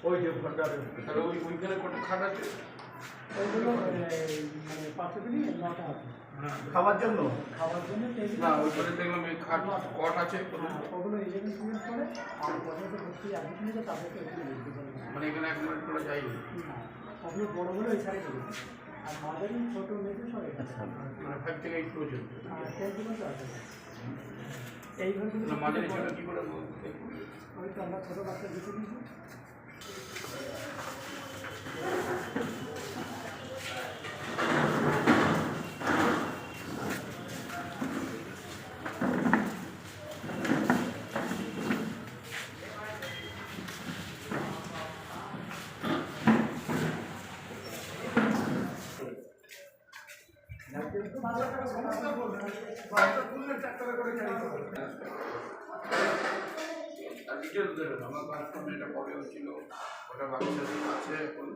ওই যে ভান্ডারের তাহলে ওইখানে কত খাট আছে? ওইগুলো মানে পাঁচশোগুলি 9টা আছে। খাওয়ার জন্য টেবিল না ওইখানে দেখলাম এই খাট কট আছে ওগুলো 11 স্টুডেন্ট করে আর পরে ভর্তি অ্যাডমিশন নিতে তাদেরকে ওইখানে দিতে পারবে। মানে এখানে এক মিনিট করে যাইনি। আপনি বড়গুলো ওই সাইডে দেবেন আর মাঝারি ছোট মেয়েদের সব এখানে মানে 5 থেকে 8 পর্যন্ত। আর 10 পর্যন্ত আছে। এই ঘরগুলো মাঝারি ছোট কি করে ওই তো আমরা ছোটো বাচ্চা দিতে দিয়েছি। ডিটেলস দেবেন আমার বাথরুমে এটা কবে হচ্ছিল ওটা বাচ্চা আছে এখন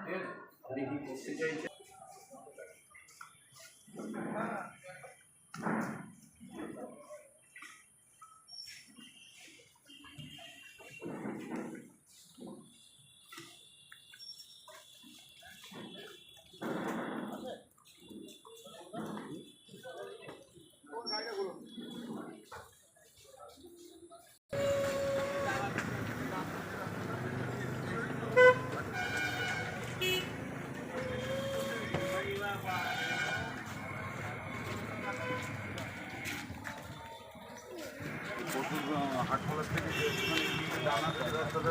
ঠিক আছে আপনি কি করতে চাইছেন হাটখোলা থেকে দানা রাস্তাটা